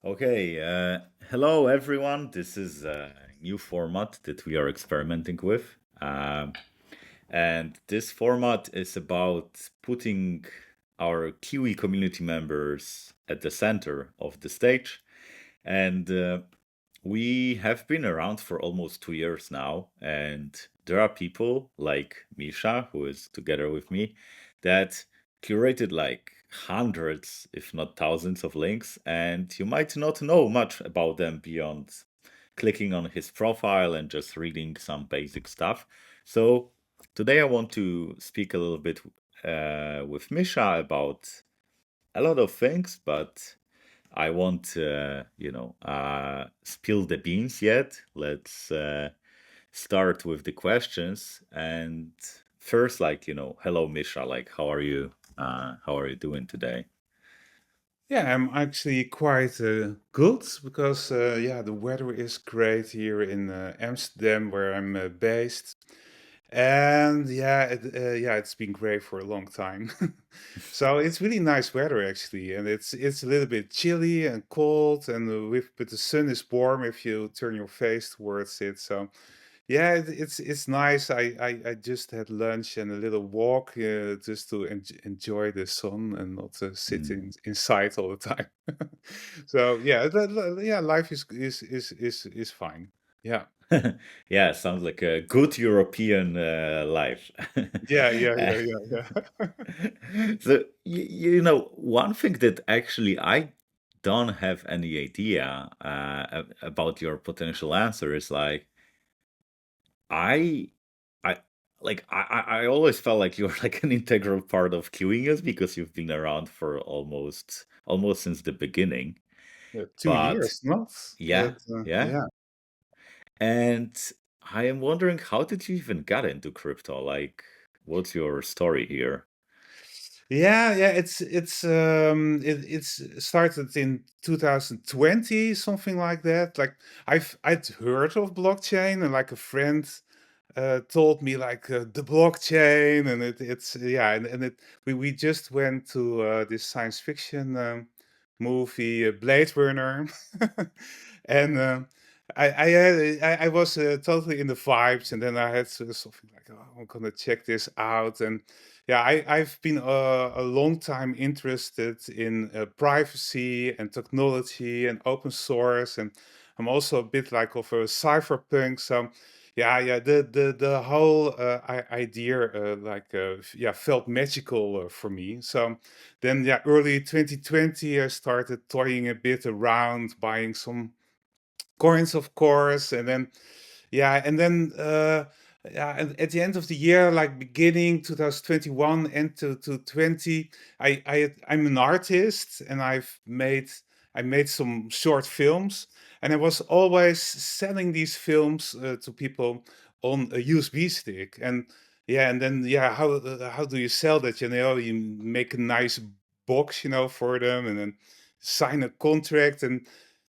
Okay, hello everyone. This is a new format that we are experimenting with. And this format is about putting our Kiwi community members at the center of the stage. And we have been around for almost 2 years now. And there are people like Misha, who is together with me, that curated like hundreds, if not thousands, of links. And you might not know much about them beyond clicking on his profile and just reading some basic stuff. So today I want to speak a little bit with Misha about a lot of things, but I won't, spill the beans yet. Let's start with the questions. And first, hello, Misha. Like, how are you? How are you doing today? Yeah, I'm actually quite good because yeah, the weather is great here in Amsterdam, where I'm based, and yeah, it's been great for a long time. So it's really nice weather actually, and it's a little bit chilly and cold, and but the sun is warm if you turn your face towards it. So yeah, it's nice. I just had lunch and a little walk just to enjoy the sun and not Mm. sitting inside all the time. So yeah, yeah, life is fine. Yeah, Yeah, sounds like a good European life. Uh, yeah. so, one thing that actually I don't have any idea about your potential answer is like, I, I, I always felt like you're like an integral part of queuing us because you've been around for almost since the beginning. Yeah, 2 But years, not yeah, that. yeah. Yeah. And I am wondering, how did you even get into crypto? Like, what's your story here? Yeah, it's started in 2020, something like that. Like I'd heard of blockchain, and like a friend told me like the blockchain, and it's yeah, and we just went to this science fiction movie, Blade Runner, and I was totally in the vibes, and then I had something like, oh, I'm gonna check this out, and yeah, I've been a long time interested in privacy and technology and open source, and I'm also a bit like of a cypherpunk. So, yeah, the whole idea yeah, felt magical for me. So then, yeah, early 2020, I started toying a bit around, buying some coins, of course, and then yeah, and then yeah, and at the end of the year, like beginning 2021 and to 20, I'm an artist, and I made some short films, and I was always selling these films to people on a USB stick, and yeah, and then yeah, how do you sell that? You know, you make a nice box, for them, and then sign a contract, and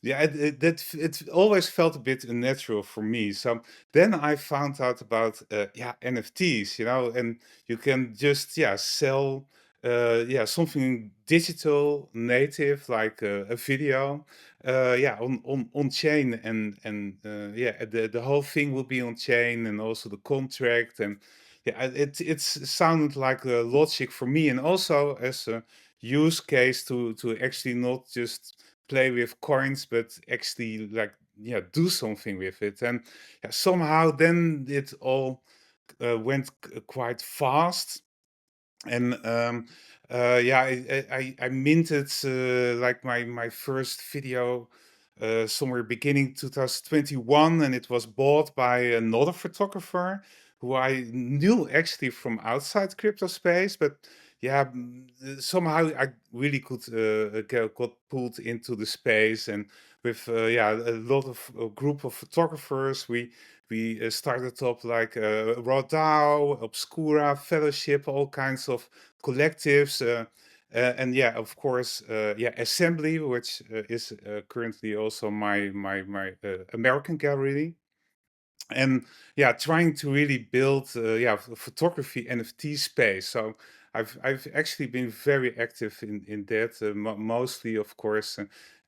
yeah, it always felt a bit unnatural for me. So then I found out about yeah, NFTs, and you can just yeah, sell yeah, something digital native like a video yeah, on chain, and yeah, the whole thing will be on chain, and also the contract, and yeah, it's sounded like a logic for me, and also as a use case to actually not just play with coins, but actually like yeah, do something with it. And yeah, somehow then it all went quite fast. And yeah, I minted like my first video somewhere beginning 2021, and it was bought by another photographer who I knew actually from outside crypto space, but yeah, somehow I really could got pulled into the space, and with yeah, a lot of a group of photographers, we started up like Raw DAO, Obscura, Fellowship, all kinds of collectives. And yeah, of course, yeah, Assembly, which is currently also my American gallery, and yeah, trying to really build yeah, photography NFT space. So I've actually been very active in that, mostly, of course,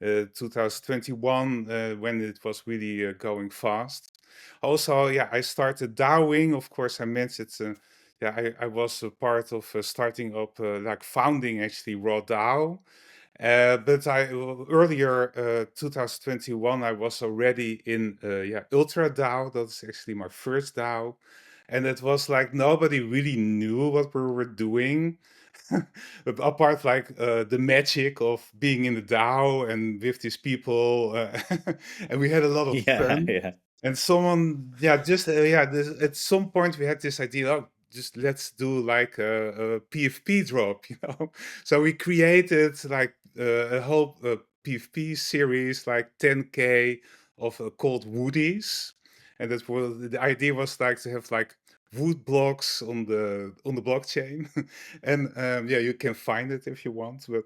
2021, when it was really going fast. Also, yeah, I started DAOing. Of course, I mentioned, yeah, I was a part of starting up, like founding actually Raw DAO. But earlier, 2021, I was already in, yeah, Ultra DAO. That's actually my first DAO, and it was like nobody really knew what we were doing, apart like the magic of being in the DAO and with these people, and we had a lot of Yeah, fun. yeah. And someone, yeah, just yeah, at some point we had this idea. Oh, just let's do like a PFP drop, you know. So we created like a whole PFP series, like 10K of called Woodies, and that was the idea was like to have like wood blocks on the blockchain, and yeah, you can find it if you want, but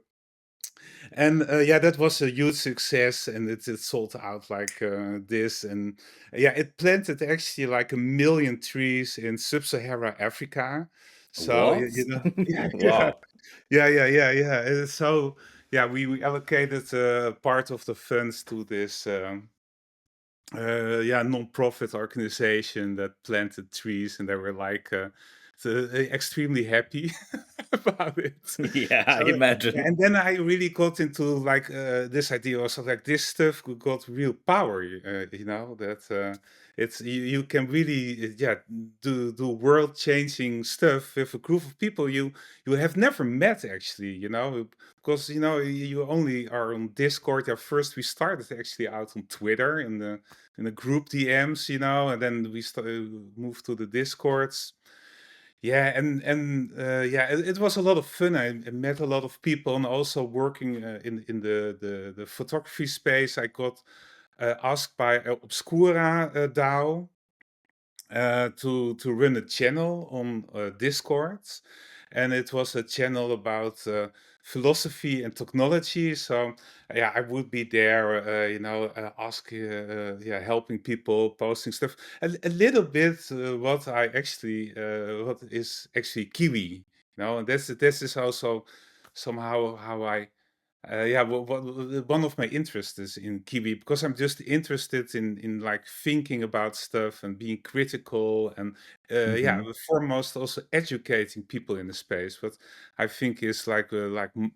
and yeah, that was a huge success, and it sold out like this, and yeah, it planted actually like 1 million trees in sub-Sahara Africa. So What? you know, yeah, yeah, Wow. yeah. And so yeah, we allocated part of the funds to this. Yeah, non-profit organization that planted trees, and they were like extremely happy about it. Yeah, I So yeah, imagine. and then I really got into like this idea also, like this stuff got real power. You know that it's you can really yeah, do world changing stuff with a group of people you have never met actually. You know, because you know you only are on Discord. Yeah, first we started actually out on Twitter in the group DMs, you know, and then we moved to the Discords. Yeah, and yeah, it was a lot of fun. I met a lot of people, and also working in the photography space. I got asked by Obscura DAO to run a channel on Discord, and it was a channel about philosophy and technology. So yeah, I would be there, you know, yeah, helping people, posting stuff. A little bit what I actually what is actually Kiwi, you know, and this is also somehow how I yeah, one of my interests is in Kiwi, because I'm just interested in like thinking about stuff and being critical, and yeah, Hmm. foremost also educating people in the space. What I think is like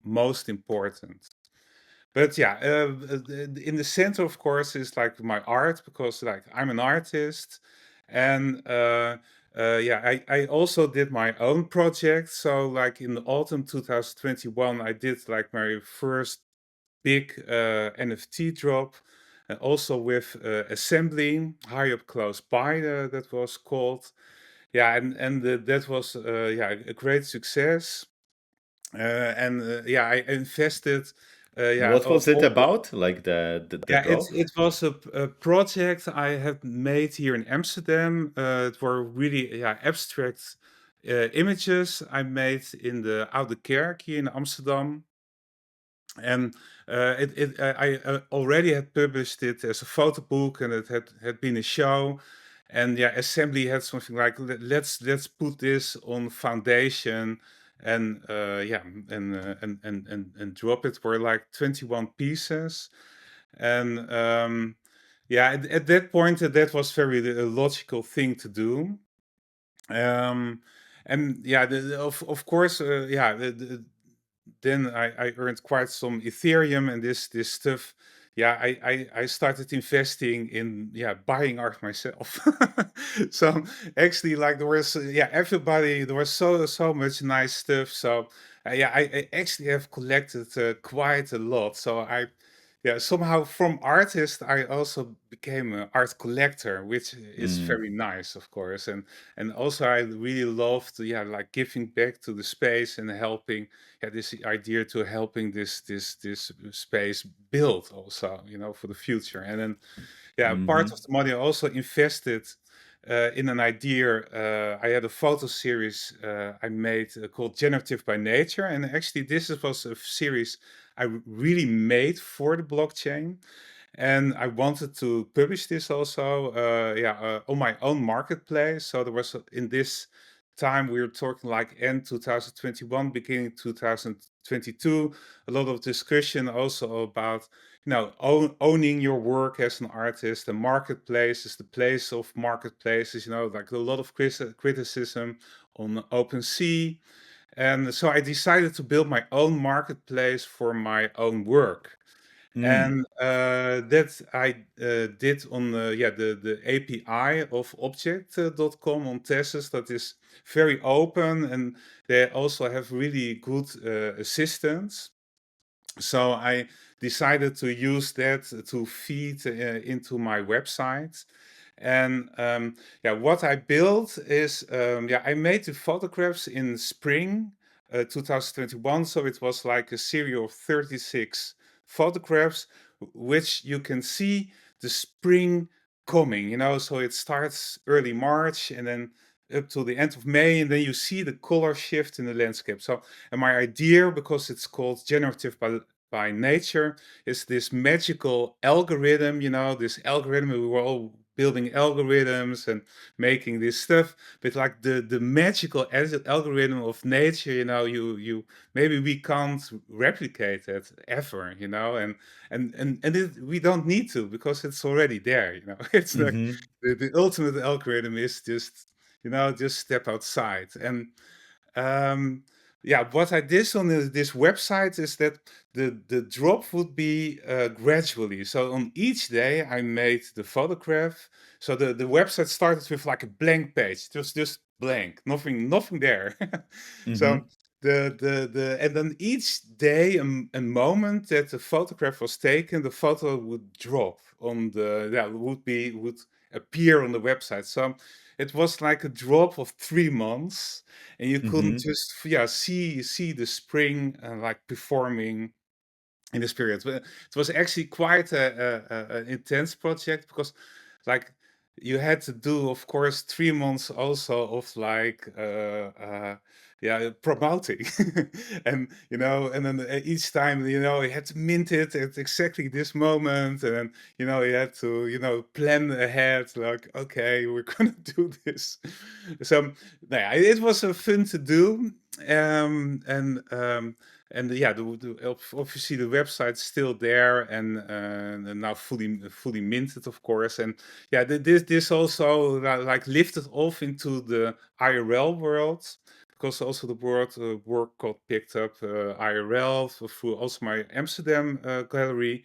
most important. But yeah, in the center, of course, is like my art, because like I'm an artist, and yeah, I also did my own project. So like in the autumn 2021, I did like my first big NFT drop, and also with assembly high up close by, that was called. Yeah, and that was yeah, a great success. And yeah, I invested. Yeah, What was it about? Like the yeah, drop? it was a project I had made here in Amsterdam. It were really yeah, abstract images I made in the Oude Kerk here in Amsterdam. And I already had published it as a photo book, and it had been a show. And yeah, Assembly had something like, let's put this on Foundation, and yeah, and drop it. Were like 21 pieces, and yeah, at that point, that was very logical thing to do. Um, and yeah, of course, yeah, then I earned quite some Ethereum and this stuff. Yeah, I started investing in yeah, buying art myself. So actually, like there was yeah, everybody, there was so much nice stuff. So yeah, I actually have collected quite a lot. So I yeah, somehow from artist I also became an art collector, which is Mm. very nice, of course. And also I really loved yeah, like giving back to the space and helping, yeah, this idea to helping this space build also, you know, for the future. And then yeah, part of Hmm. the money I also invested in an idea. I had a photo series I made called Generative by Nature, and actually was a series I really made for the blockchain, and I wanted to publish this also, yeah, on my own marketplace. So there was in this time, we were talking like end 2021, beginning 2022, a lot of discussion also about, owning your work as an artist. The marketplace is the place of marketplaces, like a lot of criticism on OpenSea. And so I decided to build my own marketplace for my own work. Mm. And that I did on the API of object.com on Tessus. That is very open, and they also have really good assistants. So I decided to use that to feed into my website. And what I built is, I made the photographs in spring 2021. So it was like a series of 36 photographs, which you can see the spring coming, So it starts early March and then up to the end of May, and then you see the color shift in the landscape. So, and my idea, because it's called generative by nature, is this magical algorithm, this algorithm. We were all building algorithms and making this stuff, but like the magical algorithm of nature, you maybe we can't replicate it ever, we don't need to, because it's already there. It's like Mm-hmm. the ultimate algorithm is just step outside. And um, what I did on this website is that the drop would be gradually. So on each day, I made the photograph. So the website started with like a blank page, just blank, nothing there. So Mm-hmm. and then each day, a moment that the photograph was taken, the photo would drop on would appear on the website. So it was like a drop of 3 months, and you couldn't Mm-hmm. just see the spring like performing in this period. But it was actually quite an intense project, because like you had to do, of course, 3 months also of like promoting. And and then each time, you had to mint it at exactly this moment, and then you had to plan ahead, like, okay, we're gonna do this. So yeah, it was fun to do. And yeah, obviously the website's still there, and now fully minted, of course. And yeah, this also like lifted off into the IRL world, because also the work got picked up IRL through also my Amsterdam gallery.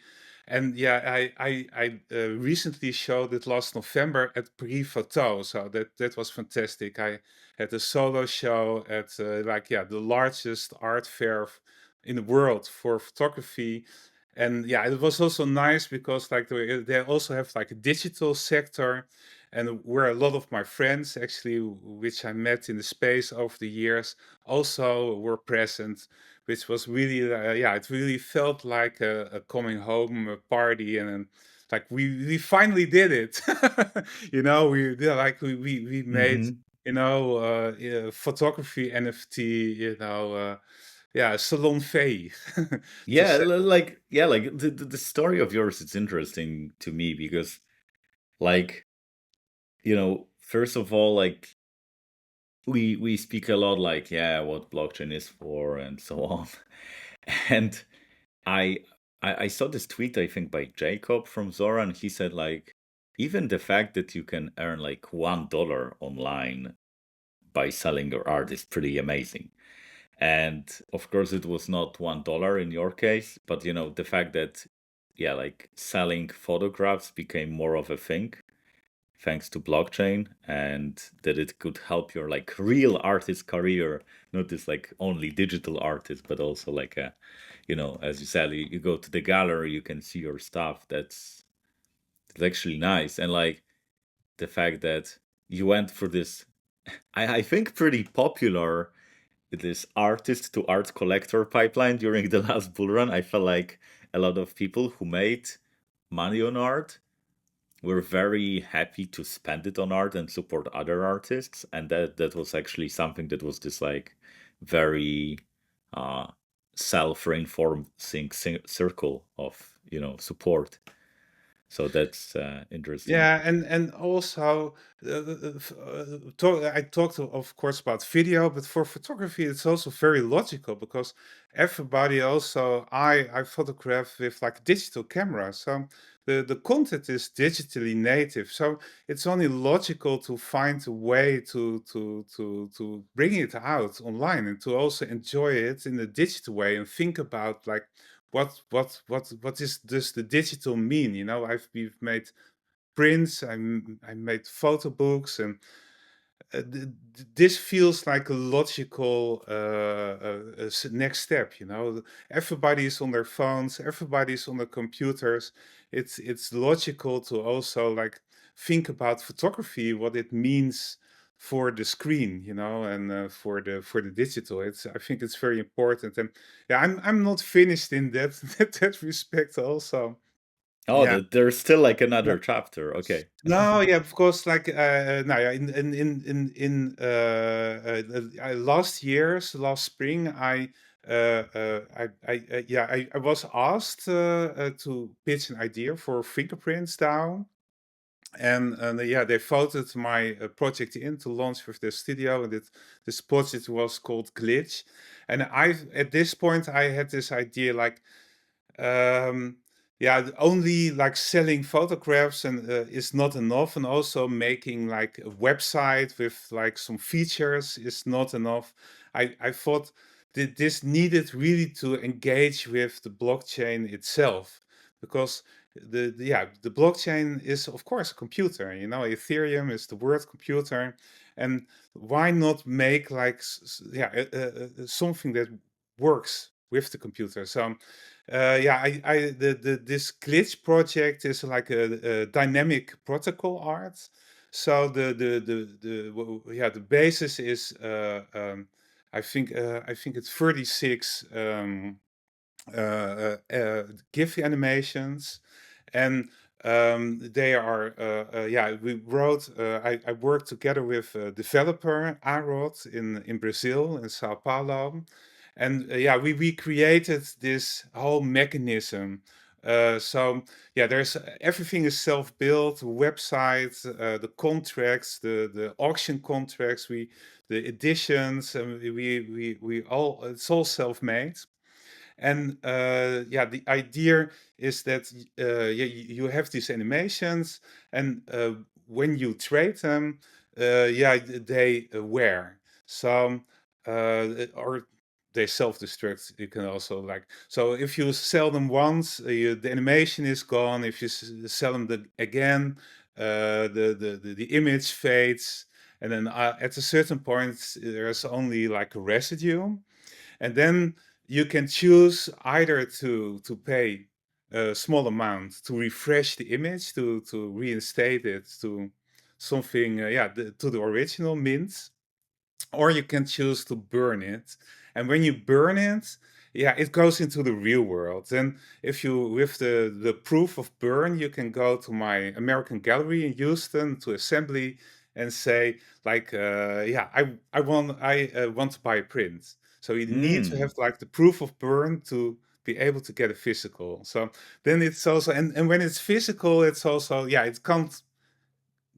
And yeah, I recently showed it last November at Prix Photo, so that was fantastic. I had a solo show at the largest art fair in the world for photography. And yeah, it was also nice because like they also have like a digital sector, and where a lot of my friends actually, which I met in the space over the years, also were present, which was really it really felt like a coming home party. And like we finally did it. We made Mm-hmm. photography NFT, salon fee to Yeah, say. like the story of yours, it's interesting to me because, like, first of all, like we speak a lot, like, yeah, what blockchain is for and so on. And I I saw this tweet, I think, by Jacob from Zora, and he said, like, even the fact that you can earn like $1 online by selling your art is pretty amazing. And of course, it was not $1 in your case, but the fact that, yeah, like selling photographs became more of a thing thanks to blockchain, and that it could help your like real artist career, not this like only digital artist, but also like a, as you said, you go to the gallery, you can see your stuff. It's actually nice. And like the fact that you went for this, I think pretty popular, this artist to art collector pipeline during the last bull run. I felt like a lot of people who made money on art were very happy to spend it on art and support other artists, and that was actually something that was this like very uh self-reinforcing circle of support. So that's interesting. Yeah, and also, I talked, of course, about video, but for photography, it's also very logical because everybody also I photograph with like a digital camera, so the content is digitally native. So it's only logical to find a way to bring it out online and to also enjoy it in a digital way and think about like what is does the digital mean? You know, we've made prints. I made photo books, and this feels like a logical next step. You know, everybody's on their phones, everybody's on their computers. It's logical to also like think about photography, what it means for the screen, you know, and for the digital. It's I think it's very important, and yeah, I'm not finished in that that respect also. Oh, Yeah. there's still like another chapter. Okay. No, yeah, of course, like, nou ja, last spring, I was asked to pitch an idea for fingerprints down, and yeah, they voted my project in to launch with the studio, and this project was called Glitch, and at this point I had this idea like um, yeah, only like selling photographs and is not enough, and also making like a website with like some features is not enough. I thought that this needed really to engage with the blockchain itself, because the blockchain is of course a computer. You know, Ethereum is the word computer, and why not make like something that works with the computer? So yeah, this glitch project is like a dynamic protocol art. So yeah, the basis is I think it's 36 GIF animations, and they are yeah. We wrote. I worked together with a developer Arod in Brazil in Sao Paulo, and yeah, we created this whole mechanism. So yeah, there's everything is self-built, website, the contracts, the auction contracts, the editions, and we all it's all self-made. And yeah, the idea is that yeah, you have these animations, and when you trade them, yeah, they wear. So or they self-destruct. You can also like so if you sell them once, the animation is gone. If you sell them again, the image fades, and then at a certain point, there's only like a residue, and then you can choose either to pay a small amount to refresh the image, to reinstate it to something yeah, to the original mint, or you can choose to burn it. And when you burn it, yeah, it goes into the real world. And if you with the proof of burn, you can go to my American gallery in Houston to assembly and say like yeah, I want to buy a print. So you need to Mm. have like the proof of burn to be able to get a physical. So then it's also, and when it's physical, it's also, yeah, it can't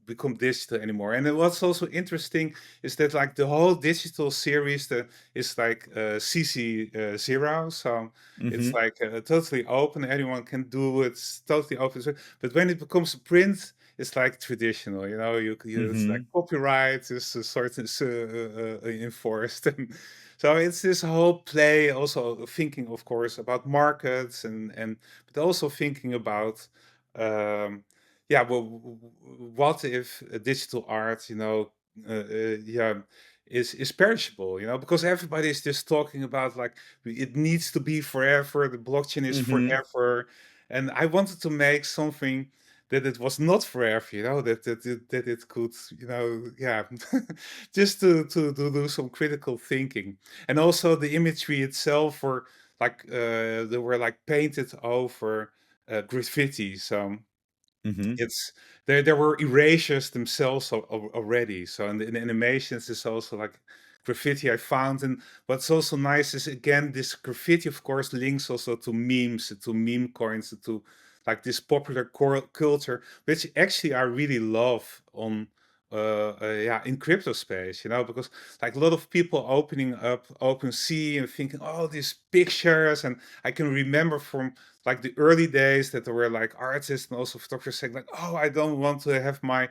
become digital anymore. And then what's also interesting is that like the whole digital series is like CC zero, so it's Mm-hmm. like totally open. Anyone can do it. It's totally open. But when it becomes a print, it's like traditional. You know, it's like Mm-hmm. copyright is sort of enforced. And so it's this whole play. Also thinking, of course, about markets and but also thinking about. Yeah, well, what if digital art, you know, yeah, is perishable, you know, because everybody is just talking about like it needs to be forever, the blockchain is Mm-hmm. forever, and I wanted to make something that it was not forever, you know, that it could, you know, yeah, just to do some critical thinking, and also the imagery itself, were like they were like painted over graffiti, so Mm-hmm. it's there were erasures themselves already. So in the animations, it's also like graffiti I found. And what's also nice is, again, this graffiti, of course, links also to memes, to meme coins, to like this popular culture, which actually I really love on yeah, in crypto space, you know, because like a lot of people opening up OpenSea and thinking, oh, these pictures. And I can remember from like the early days that there were like artists and also photographers saying like, oh, I don't want to have my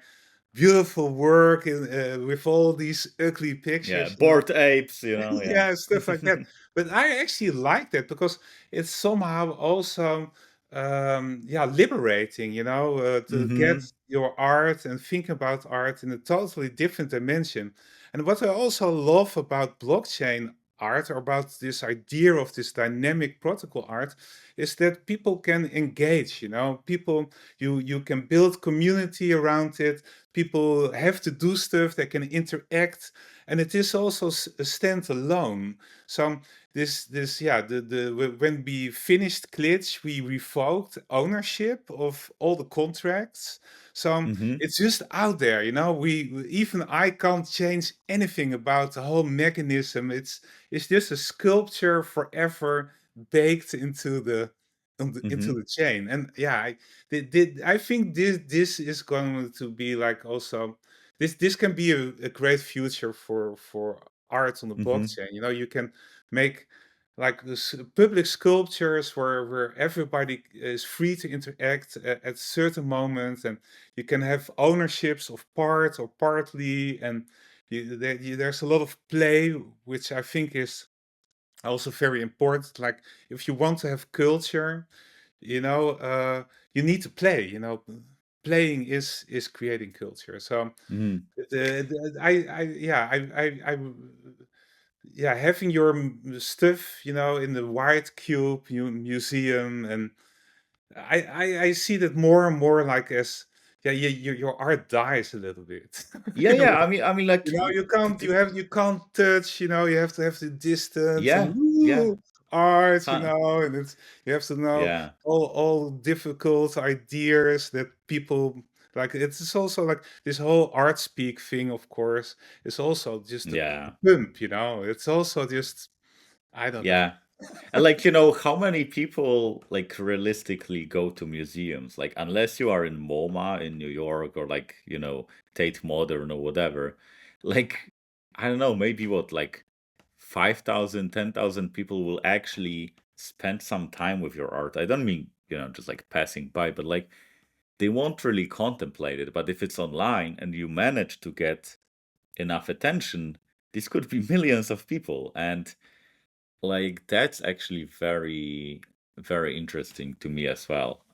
beautiful work in, with all these ugly Yeah, pictures, you know. bored apes, you know, yeah. Yeah, stuff like that. But I actually like that because it's somehow also, yeah, liberating, you know, to get Mm-hmm. your art and think about art in a totally different dimension. And what I also love about blockchain art, or about this idea of this dynamic protocol art, is that people can engage, you know, people, you can build community around it. People have to do stuff, they can interact, and it is also a standalone. So this yeah, when we finished Glitch, we revoked ownership of all the contracts. So Mm-hmm. it's just out there, you know. Even I can't change anything about the whole mechanism. It's just a sculpture forever baked into the into Mm-hmm. the chain. And yeah, I think this is going to be like also this can be a great future for art on the Mm-hmm. blockchain. You know, you can make like public sculptures where everybody is free to interact at certain moments, and you can have ownerships of part or partly, and there's a lot of play, which I think is also very important. Like if you want to have culture, you know, you need to play. You know, playing is creating culture. So Mm-hmm. yeah, yeah, having your stuff, you know, in the white cube museum, and I see that more and more like as, yeah, your art dies a little bit. Yeah, In a yeah. way. I mean, like, You know, you can't touch, you know, you have to have the distance and yeah, yeah, art, you huh, know, and it's you have to know yeah, all difficult ideas that people like. It's also like this whole art speak thing, of course, is also just a yeah, pump, you know. It's also just, I don't know. yeah. And like, you know, how many people like realistically go to museums? Like, unless you are in MoMA in New York or like, you know, Tate Modern or whatever, like, I don't know, maybe what, like 5,000, 10,000 people will actually spend some time with your art. I don't mean, you know, just like passing by, but like they won't really contemplate it. But if it's online and you manage to get enough attention, this could be millions of people. And like that's actually very, very interesting to me as well.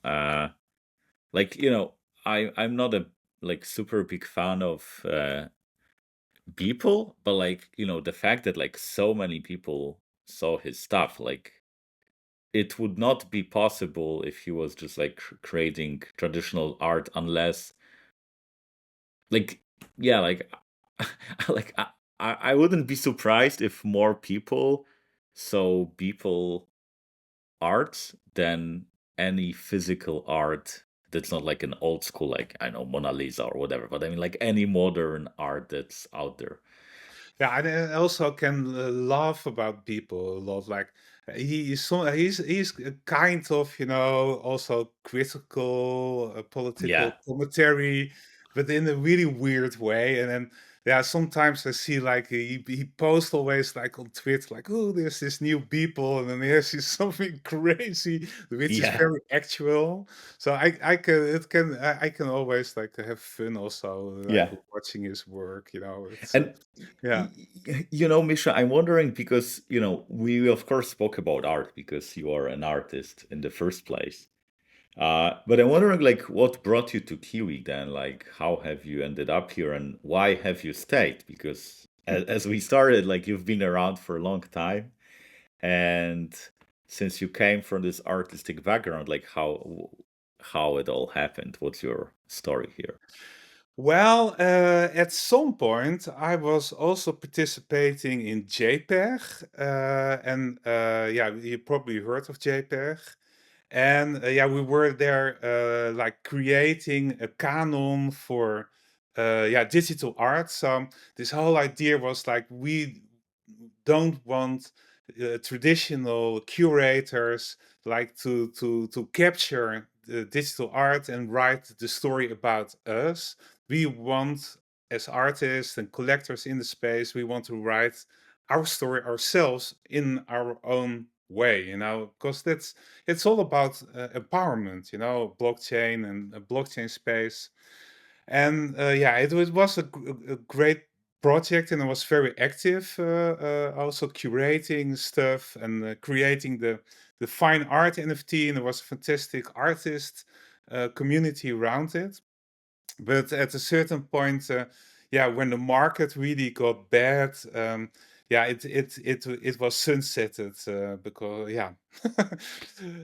Like, you know, I'm not a like super big fan of people, but like, you know, the fact that like so many people saw his stuff, like it would not be possible if he was just like creating traditional art unless like yeah, like like I wouldn't be surprised if more people saw people art than any physical art that's not like an old school, like I know Mona Lisa or whatever, but I mean like any modern art that's out there. Yeah, and I also can laugh about people a lot. Like he's a kind of, you know, also critical, Yeah. political commentary, but in a really weird way. And then yeah, sometimes I see like he posts always like on Twitter like, oh, there's this new people, and then there's this something crazy which is Yeah. very actual. So I can it can I can always like have fun also, like Yeah. watching his work. You know, it's And yeah. you know, Misha, I'm wondering because, you know, we of course spoke about art because you are an artist in the first place. But I'm wondering, like, what brought you to Kiwi then? Like, how have you ended up here and why have you stayed? Because as we started, like, you've been around for a long time. And since you came from this artistic background, like, how it all happened? What's your story here? Well, at some point, I was also participating in JPEG, and yeah, you probably heard of JPEG. And yeah, we were there like creating a canon for yeah, digital art. So this whole idea was like don't want traditional curators like to capture the digital art and write the story about us. We want, as artists and collectors in the space, we want to write our story ourselves in our own way, because it's all about empowerment, blockchain and blockchain space. And yeah, it was a great project, and I was very active, also curating stuff and creating the fine art NFT, and there was a fantastic artist community around it. But at a certain point, yeah, when the market really got bad, yeah, it was sunsetted, because yeah,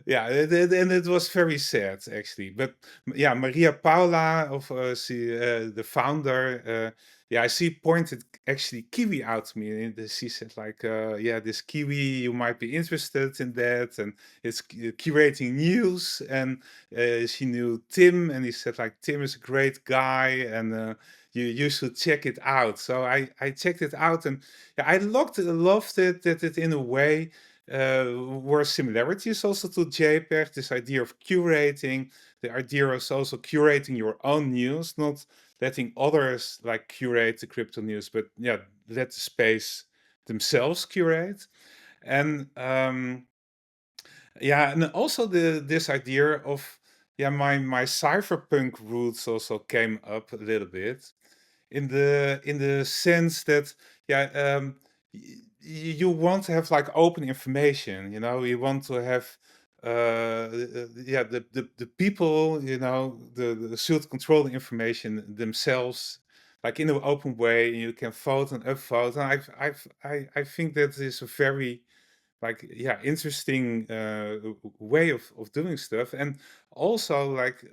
yeah, and it was very sad actually. But yeah, Maria Paula of the founder, yeah, she pointed actually Kiwi out to me, and she said like, yeah, this Kiwi, you might be interested in that, and it's curating news. And she knew Tim, and he said like, Tim is a great guy, and you should check it out. So I checked it out, and yeah, I loved it, that it in a way were similarities also to JPEG. This idea of curating, the idea is also curating your own news, not letting others like curate the crypto news, but yeah, let the space themselves curate. And yeah, and also this idea of, yeah, my cypherpunk roots also came up a little bit, in the sense that, yeah, you want to have like open information, you want to have yeah, the people, the should control the information themselves, like in an open way. You can vote and upvote, and I think that is a very, like, yeah, interesting way of doing stuff. And also like,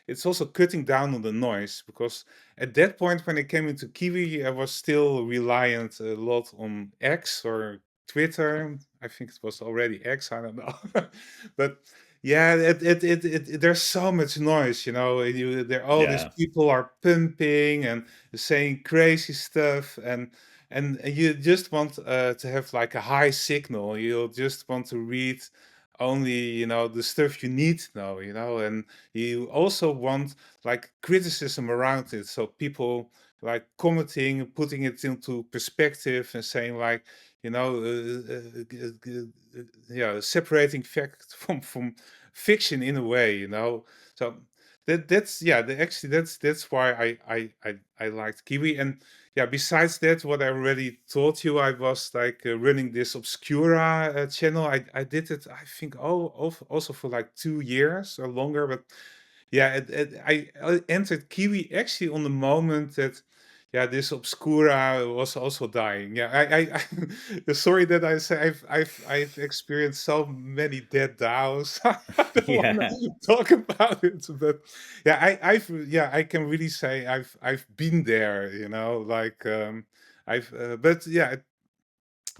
it's also cutting down on the noise, because at that point when I came into Kiwi, I was still reliant a lot on X or Twitter. I think it was already X, I don't know. But yeah, there's so much noise, there all these Yeah. people are pumping and saying crazy stuff. And you just want to have like a high signal. You just want to read only, the stuff you need to know, and you also want like criticism around it. So people like commenting, putting it into perspective and saying like, yeah, separating fact from fiction in a way, So that's, yeah, actually that's why I liked Kiwi. And yeah, besides that, what I already told you, I was like running this Obscura channel. I did it, I think, also for like 2 years or longer. But yeah, I entered Kiwi actually on the moment that, yeah, this Obscura was also dying. Yeah, sorry that I say I've experienced so many dead DAOs. I don't want Yeah. to talk about it, but yeah, I can really say I've been there. Like, but yeah,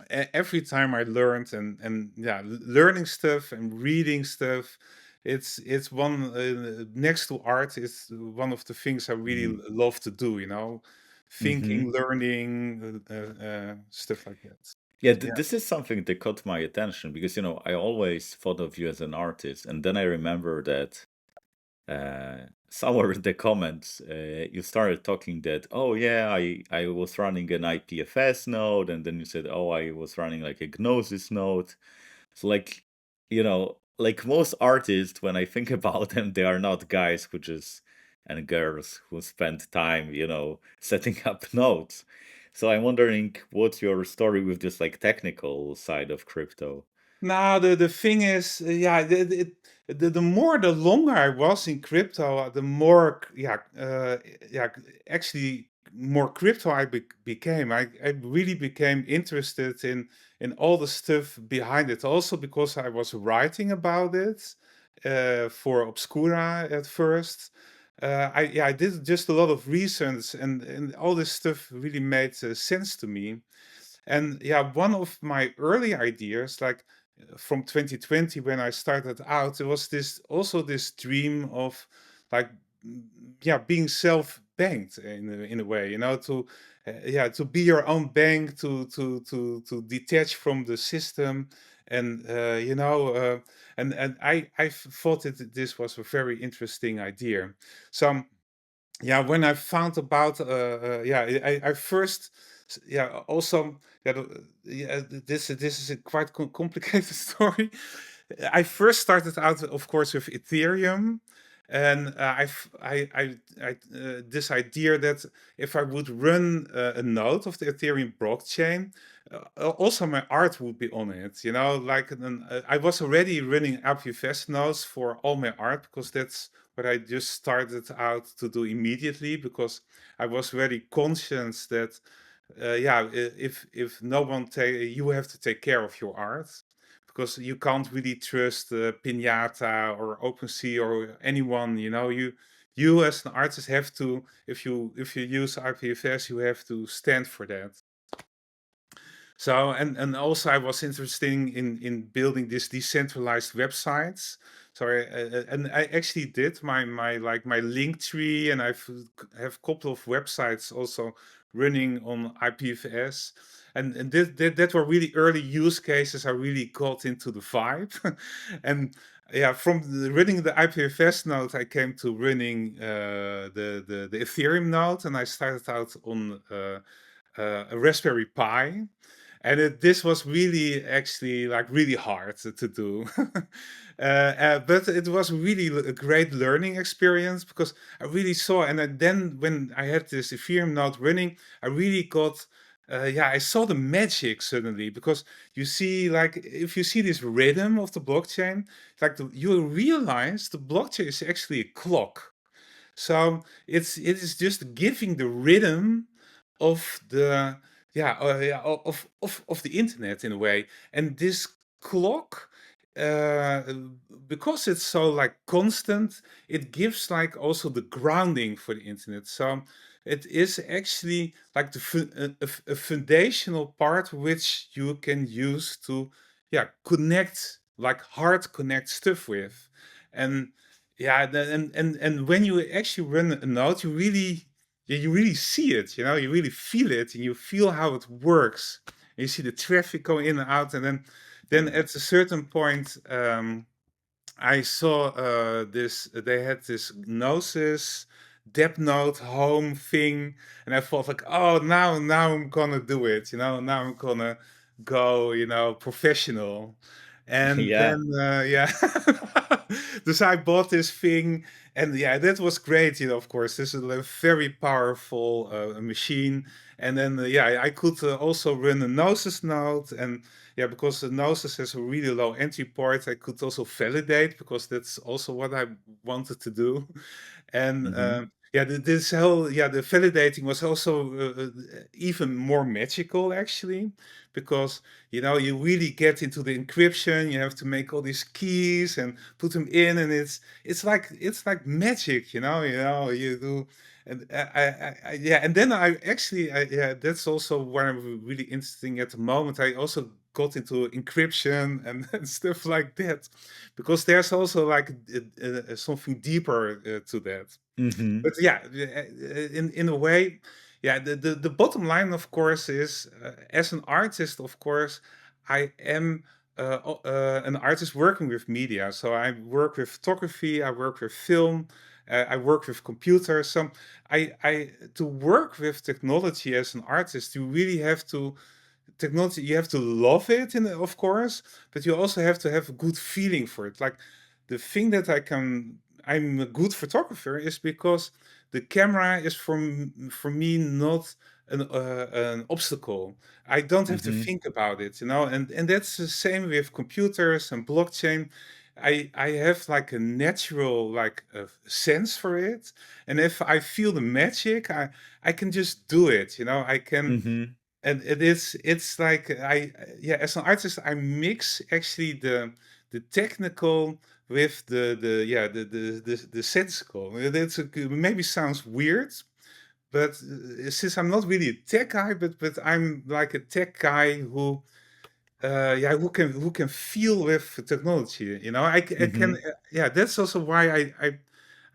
every time I learned, and yeah, learning stuff and reading stuff, it's one, next to art, is one of the things I really Mhm. love to do. Mhm. Thinking, learning, stuff like that. Yeah, Yeah. this is something that caught my attention because, I always thought of you as an artist. And then I remember that somewhere in the comments, you started talking that, oh, yeah, I was running an IPFS node. And then you said, oh, I was running like a Gnosis node. So, like, like most artists, when I think about them, they are not guys who just, and girls who spend time, setting up nodes. So I'm wondering what's your story with this like technical side of crypto? Now the thing is, yeah, the more, the longer I was in crypto, the more, yeah, yeah, actually more crypto I became. I really became interested in all the stuff behind it. Also because I was writing about it for Obscura at first. I did just a lot of research, and all this stuff really made sense to me. And yeah, one of my early ideas, like from 2020 when I started out, it was this dream of like, yeah, being self banked in a way, to yeah, to be your own bank, to detach from the system, and I thought that this was a very interesting idea. So yeah, when I found about yeah, I first yeah, also yeah, yeah, this is a quite complicated story. I first started out, of course, with Ethereum, and this idea that if I would run a node of the Ethereum blockchain, also my art would be on it. Like I was already running IPFS nodes for all my art because that's what I just started out to do immediately, because I was very conscious that yeah, if no one take, you have to take care of your art, because you can't really trust Pinata or OpenSea or anyone. You as an artist have to, if you use IPFS, you have to stand for that. So and also I was interested in building this decentralized websites. So and I actually did my link tree, and have a couple of websites also running on IPFS. And that were really early use cases. I really got into the vibe. And yeah, from running the IPFS node, I came to running the Ethereum node, and I started out on a Raspberry Pi, and this was really actually like really hard to do. But it was really a great learning experience, because I really saw, and then when I had this Ethereum node running, I really got yeah, I saw the magic suddenly, because you see, like, if you see this rhythm of the blockchain, like you realize the blockchain is actually a clock. So it is just giving the rhythm of the yeah, of the internet in a way. And this clock, uh, because it's so like constant, it gives like also the grounding for the internet. So it is actually like a foundational part which you can use to yeah, connect, like hard connect stuff with. And yeah, and when you actually run a node, you really, yeah, you really see it, you really feel it, and you feel how it works. And you see the traffic going in and out, and then Yeah. at a certain point, I saw this. They had this Gnosis Dep Note home thing, and I thought like, oh, now I'm gonna do it. Now I'm gonna go, professional. And Yeah. then yeah, so I bought this thing, and yeah, that was great. Of course, this is a very powerful machine. And then yeah, I could also run a Gnosis node, and yeah, because the Gnosis has a really low entry point, I could also validate, because that's also what I wanted to do. And Hmm. yeah, this whole yeah, the validating was also even more magical actually, because you really get into the encryption. You have to make all these keys and put them in, and it's like magic. You do. And yeah, and then yeah, that's also what I'm really interesting at the moment. I also got into encryption and, and stuff like that, because there's also like something deeper to that. Hmm. But yeah, in a way, yeah, the bottom line, of course, is as an artist, of course, I am an artist working with media. So I work with photography, I work with film, I work with computers. So I to work with technology as an artist, you really have to technology, you have to love it, of course, but you also have to have a good feeling for it. Like the thing that I'm a good photographer is because the camera is for me not an obstacle. I don't have to Hmm. think about it, and that's the same with computers and blockchain. I have like a natural like a sense for it, and if I feel the magic, I can just do it. I can. Hmm. And it's like yeah, as an artist, I mix actually the technical with the sensical. It maybe sounds weird, but since I'm not really a tech guy, but I'm like a tech guy yeah, who can feel with technology. I can Hmm. yeah, that's also why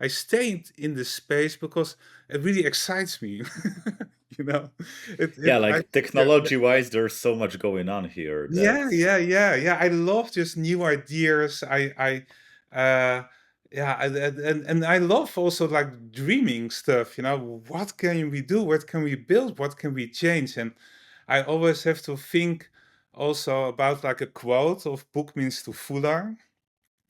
I I stayed in this space because it really excites me. You know, Yeah, I like yeah, technology wise, there's so much going on here yeah, that yeah, yeah, yeah. I love just new ideas. Yeah, and I love also like dreaming stuff. You know, what can we do? What can we build? What can we change? And I always have to think also about like a quote of Boekminster Fuller.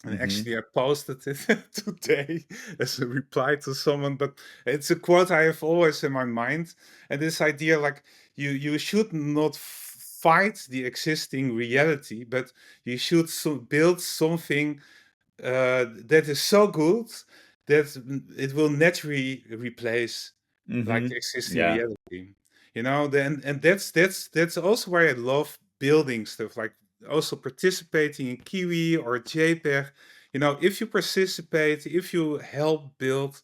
And hmm actually, I posted it today as a reply to someone, but it's a quote I have always in my mind. And this idea, like you should not fight the existing reality, but you should build something that is so good that it will naturally replace like the existing yeah, reality. You know, then and that's also why I love building stuff, like also participating in Kiwi or JPEG. You know, if you participate, if you help build,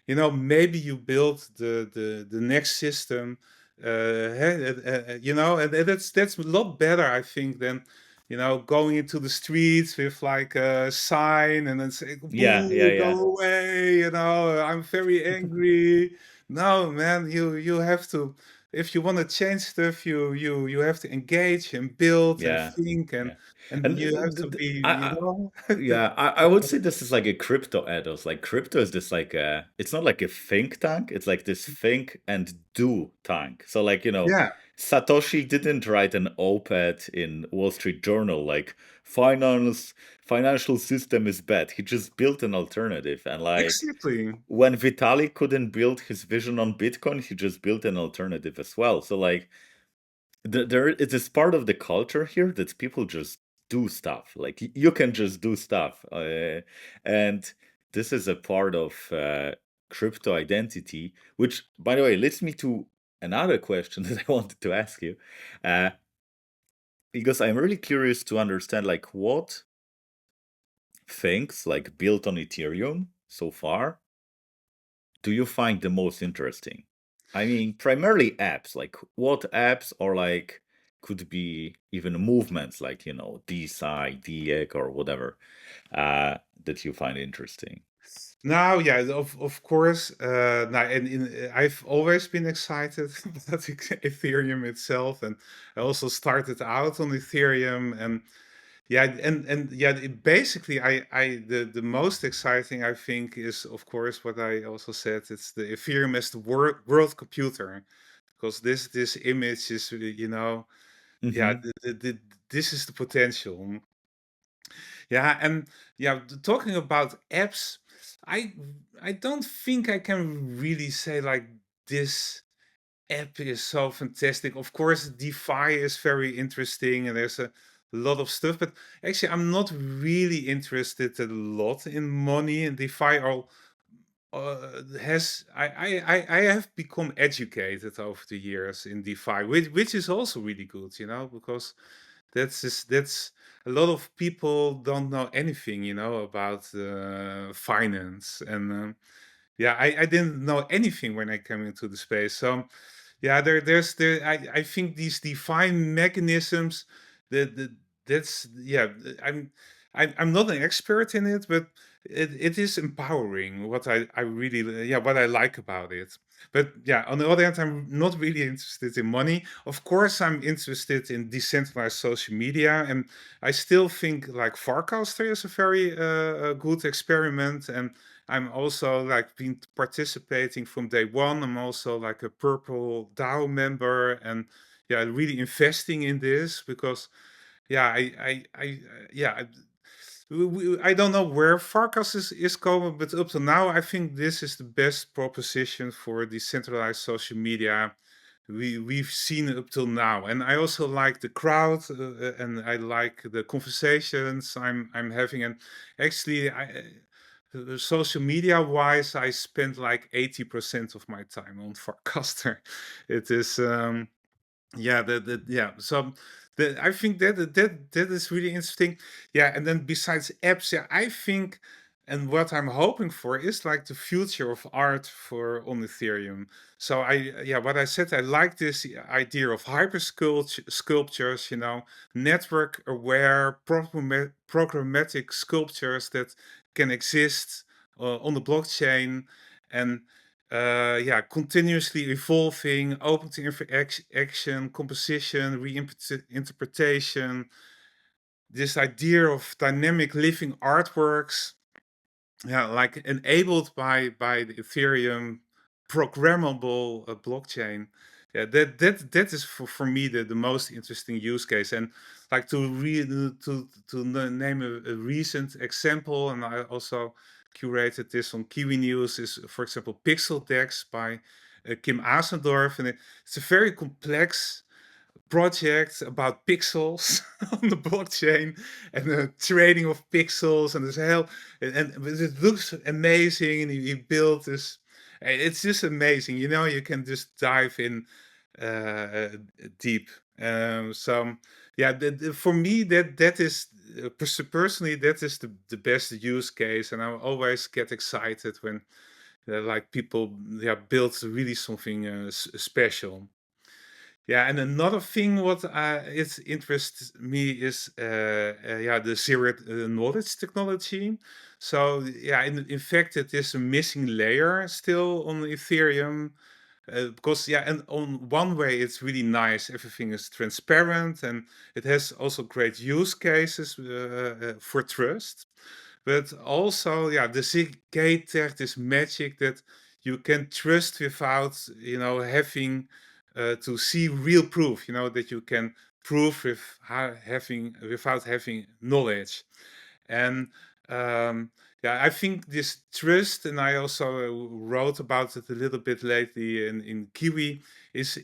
you know, maybe you build the next system, you know, and that's a lot better, I think, than you know going into the streets with like a sign and then saying yeah, yeah, "Boo, yeah, go away," you know, I'm very angry. No, man, you have to. If you want to change stuff, you have to engage and build and yeah, think yeah. and And you have to be, you know, yeah, I would say this is like a crypto ethos. Like crypto is this like it's not like a think tank. It's like this think and do tank. So like yeah, Satoshi didn't write an op-ed in Wall Street Journal like financial system is bad. He just built an alternative. And like exactly. when Vitalik couldn't build his vision on Bitcoin, he just built an alternative as well. So like there it is part of the culture here that people just do stuff like you can just do stuff and this is a part of crypto identity, which by the way leads me to another question that I wanted to ask you, uh, because I'm really curious to understand like what things like built on Ethereum so far do you find the most interesting? I mean, primarily apps. Like, what apps or like could be even movements like, DeSci, DEC, or whatever, that you find interesting? Now, yeah, of course. Now, and I've always been excited about Ethereum itself, and I also started out on Ethereum, and yeah, and yeah, basically, the most exciting I think is, of course, what I also said. It's the Ethereum as the world computer, because this image is, you know, yeah, Mm-hmm. this is the potential. Yeah, and yeah, talking about apps, I I don't think I can really say like this app is so fantastic. Of course, DeFi is very interesting, and there's a lot of stuff. But actually, I'm not really interested a lot in money and DeFi. Or has I have become educated over the years in DeFi, which is also really good, you know, because that's a lot of people don't know anything, you know, about finance, and yeah, I didn't know anything when I came into the space. So yeah, I think these defined mechanisms that that's yeah, I'm not an expert in it, but it is empowering what I really yeah what I like about it. But yeah, on the other hand, I'm not really interested in money. Of course, I'm interested in decentralized social media, and I still think like Farcaster is a very a good experiment, and I'm also like been participating from day one. I'm also like a Purple DAO member, and yeah, really investing in this because yeah, yeah, I don't know where Farkas is going, but up to now, I think this is the best proposition for decentralized social media we've seen up till now. And I also like the crowd, and I like the conversations I'm having. And actually, social media wise, I spend like 80% of my time on Farcaster. It is. Yeah, yeah. So I think that is really interesting. Yeah, and then besides apps, yeah, I think and what I'm hoping for is like the future of art for on Ethereum. So yeah, what I said, I like this idea of hyper sculptures, you know, network aware programmatic sculptures that can exist on the blockchain, and yeah, continuously evolving, open to action, composition, reinterpretation. This idea of dynamic living artworks, yeah, like enabled by the Ethereum programmable blockchain. Yeah, that is for me the most interesting use case. And like name a recent example, and I also curated this on Kiwi News, is for example Pixel Decks by Kim Asendorf, and it's a very complex project about pixels on the blockchain and the trading of pixels, and this hell, and it looks amazing, and he built this. It's just amazing, you know. You can just dive in deep. So yeah, for me that is personally that is the best use case, and I always get excited when like people, yeah, build really something special. Yeah, and another thing what it interests me is yeah, the zero knowledge technology. So yeah, in fact, it is a missing layer still on Ethereum, because yeah, and on one way it's really nice. Everything is transparent, and it has also great use cases for trust. But also, yeah, the zk is magic that you can trust without, you know, having to see real proof. You know, that you can prove with having without having knowledge. And yeah, I think this trust, and I also wrote about it a little bit lately in Kiwi, is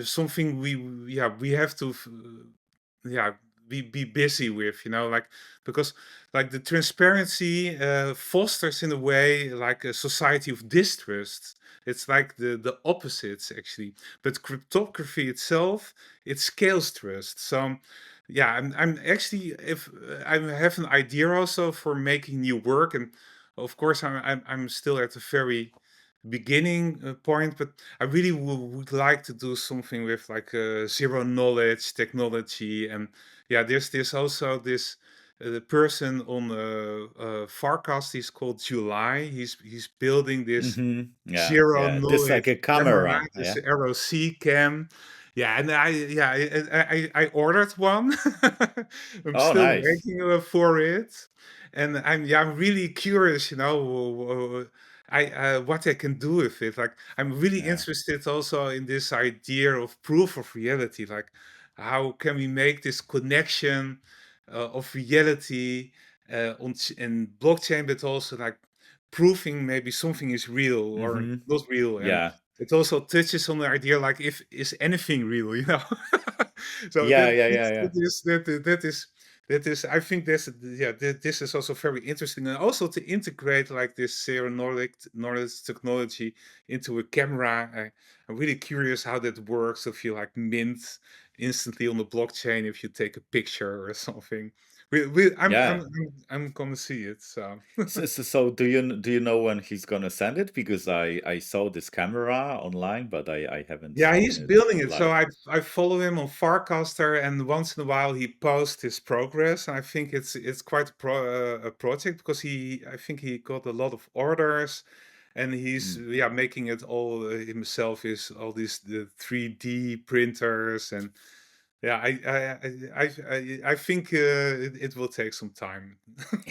something yeah, we have to yeah, be busy with, you know, like, because like the transparency fosters in a way like a society of distrust. It's like the opposites actually, but cryptography itself, it scales trust. So yeah, I'm actually, if I have an idea also for making new work, and of course I'm still at a very beginning point, but I really would like to do something with like zero knowledge technology. And yeah, there's also this person on Farcast. He's called July. He's building this Yeah, zero yeah. This like knowledge a camera, camera. this Yeah. ROC cam. Yeah, and I ordered one. I'm Oh, still nice. waiting for it, and I'm really curious, you know, what I can do with it. Like, I'm really Yeah. interested also in this idea of proof of reality. Like, how can we make this connection of reality in blockchain, but also like proving maybe something is real or Mm-hmm. not real. And Yeah. it also touches on the idea like, if is anything real, you know? So Yeah, yeah, yeah, yeah. that is, I think this, yeah, this is also very interesting, and also to integrate like this zero knowledge technology into a camera. I'm really curious how that works. If you like mint instantly on the blockchain if you take a picture or something. Yeah. I'm gonna see it. So So do you know when he's gonna send it? Because I saw this camera online, but I haven't yeah, seen he's it building it. So live. I follow him on Farcaster, and once in a while he posts his progress. And I think it's quite a project, because I think he got a lot of orders, and he's, Mm. yeah, making it all himself. Is all these the 3D printers, and yeah, I think it will take some time.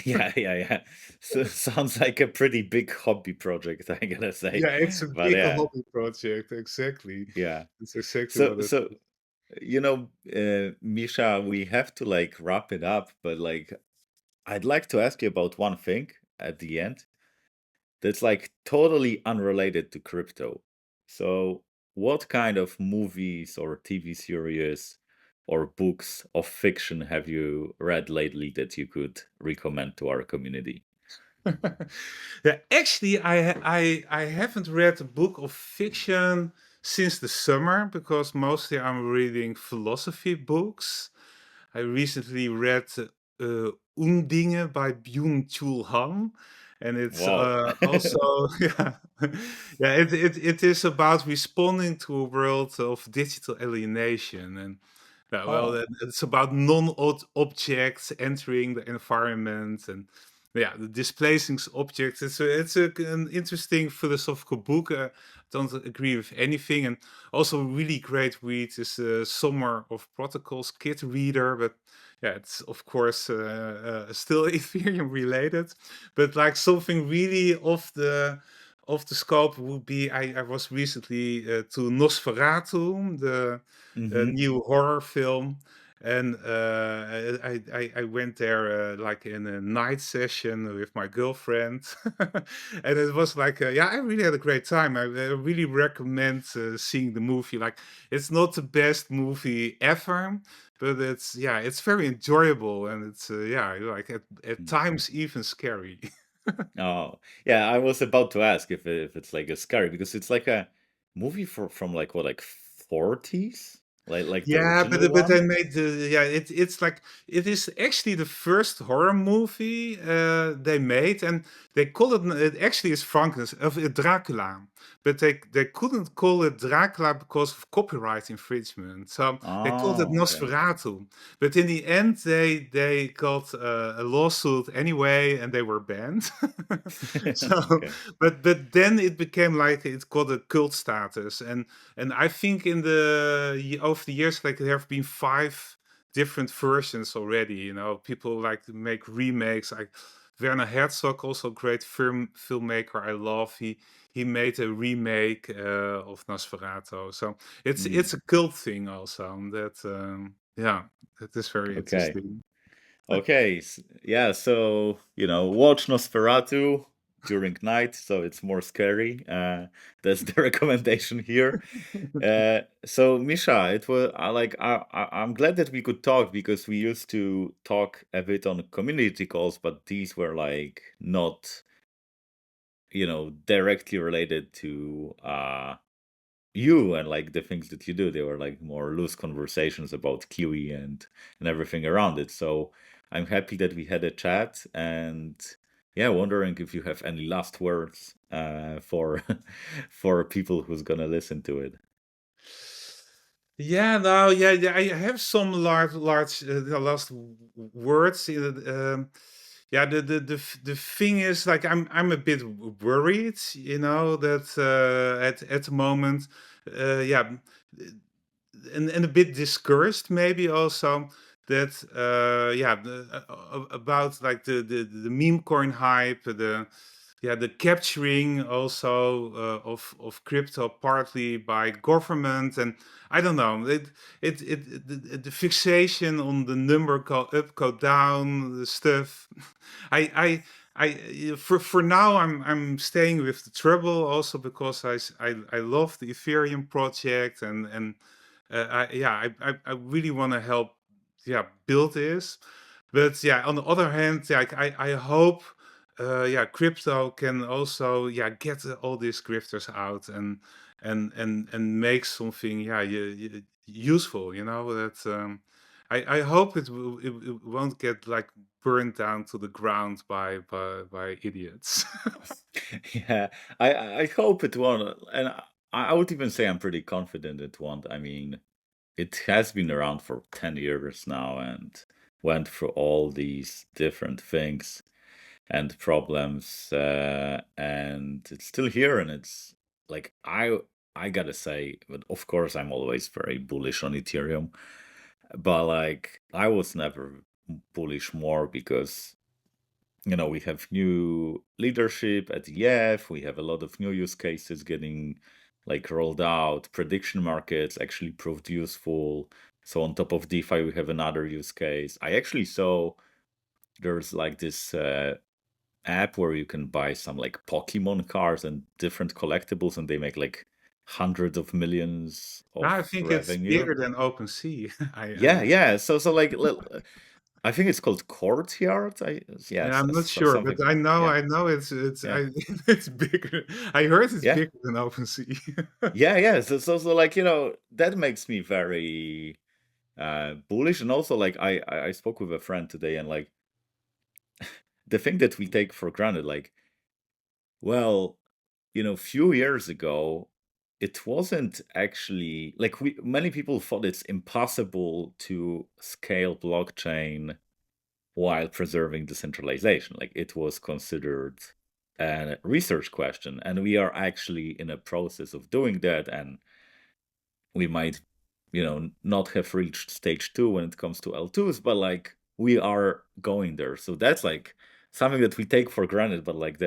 Yeah, yeah, yeah. So sounds like a pretty big hobby project, I gotta say. Yeah, it's a But big yeah, hobby project. Exactly, yeah. it's exactly So what it so is. Misha, we have to like wrap it up, but like I'd like to ask you about one thing at the end that's like totally unrelated to crypto. So, what kind of movies or TV series or books of fiction have you read lately that you could recommend to our community? Yeah, actually, I haven't read a book of fiction since the summer, because mostly I'm reading philosophy books. I recently read Undinge by Byung-Chul Han, and it's Wow. also yeah, yeah. It is about responding to a world of digital alienation, and well, Oh. it's about non-objects entering the environment, and yeah, the displacing objects. An interesting philosophical book. Don't agree with anything, and also really great read is Summer of Protocols Kit Reader, but yeah, it's of course still Ethereum related, but like something really of the scope would be. I was recently to Nosferatu, the Hmm. new horror film, and I went there like in a night session with my girlfriend, and it was like yeah, I really had a great time. I really recommend seeing the movie. Like it's not the best movie ever, but it's yeah, it's very enjoyable, and it's yeah, like at times even scary. Oh, yeah, I was about to ask if it's like a scary because it's like a movie from like what, like 40s? Like the Yeah, original but they one? made the yeah, it's like it is actually the first horror movie they made, and they call it it actually is Frankenstein of Dracula, but they couldn't call it Dracula because of copyright infringement, so they called it Oh, okay. Nosferatu. But in the end, they got a lawsuit anyway, and they were banned. So, Okay. but then it became like it got a cult status, and I think in over the years, like there have been 5 different versions already. You know, people like to make remakes. Like Werner Herzog, also great filmmaker. I love. He made a remake of Nosferatu. So Mm, it's a cult thing also. And that yeah, that is very okay. interesting. Okay. Yeah, so, watch Nosferatu during night, so it's more scary. That's the recommendation here. So Misha, it was I'm glad that we could talk because we used to talk a bit on community calls, but these were like not, directly related to you and like the things that you do. They were like more loose conversations about Kiwi and everything around it. So I'm happy that we had a chat and yeah, wondering if you have any last words for for people who's gonna listen to it. Yeah, no, yeah, yeah, I have some large last words. Yeah, the thing is, like, I'm a bit worried, you know, that at the moment, yeah, and a bit discouraged maybe also that yeah about like the meme coin hype, the yeah, the capturing also of crypto partly by government, and I don't know, the fixation on the number go up, go down, the stuff. For now I'm staying with the trouble also because I love the Ethereum project, and I really want to help yeah build this, but yeah, on the other hand, yeah, I hope yeah, crypto can also yeah get all these grifters out, and make something yeah useful. You know that I hope it won't get like burned down to the ground by idiots. Yeah, I hope it won't, and I would even say I'm pretty confident it won't. I mean, it has been around for 10 years now and went through all these different things and problems, and it's still here. And it's like I gotta say, but of course I'm always very bullish on Ethereum, but like I was never bullish more because we have new leadership at EF. We have a lot of new use cases getting like rolled out. Prediction markets actually proved useful. So on top of DeFi, we have another use case. I actually saw there's like this app where you can buy some like Pokemon cards and different collectibles, and they make like hundreds of millions I of think it's revenue. bigger than OpenSea. Yeah, yeah. So like I think it's called Courtyard. Yeah, Yes, I'm not so sure, but something. Yeah, I know it's yeah, it's bigger. I heard it's yeah. bigger than OpenSea. Yeah, yeah. So like, that makes me very bullish. And also like I spoke with a friend today and like the thing that we take for granted, like, well, few years ago, it wasn't actually like many people thought it's impossible to scale blockchain while preserving decentralization. Like it was considered a research question, and we are actually in a process of doing that, and we might, not have reached stage 2 when it comes to L2s, but like we are going there. So that's like something that we take for granted, but like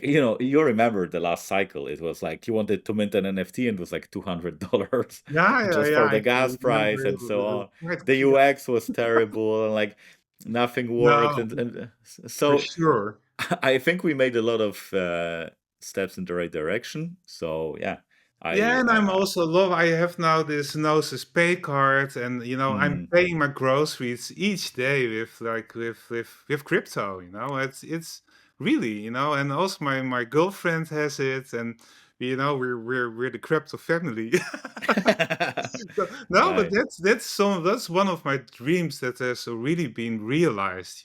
you remember the last cycle, it was like you wanted to mint an NFT and it was like $200 Yeah, yeah, just yeah, for I the gas can remember price and so on. quite The clear. UX was terrible and like nothing worked. No, And for so sure. I think we made a lot of steps in the right direction. So yeah, Yeah, and I'm I also love. I have now this Gnosis Pay card, and I'm mm, paying my groceries each day with like with crypto. It's really and also my girlfriend has it, and we're the crypto family. No, but nice. that's one of my dreams that has really been realized.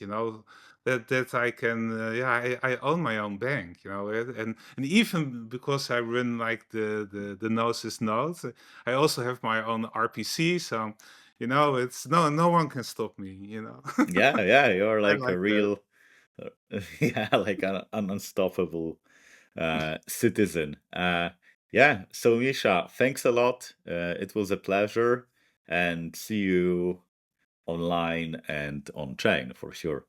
That I can I own my own bank. And even because I run like the Gnosis nodes, I also have my own RPC. So it's no one can stop me. Yeah, yeah, you're I like a like that. real, yeah, like an unstoppable citizen. Yeah, so Misha, thanks a lot. It was a pleasure, and see you online and on chain for sure.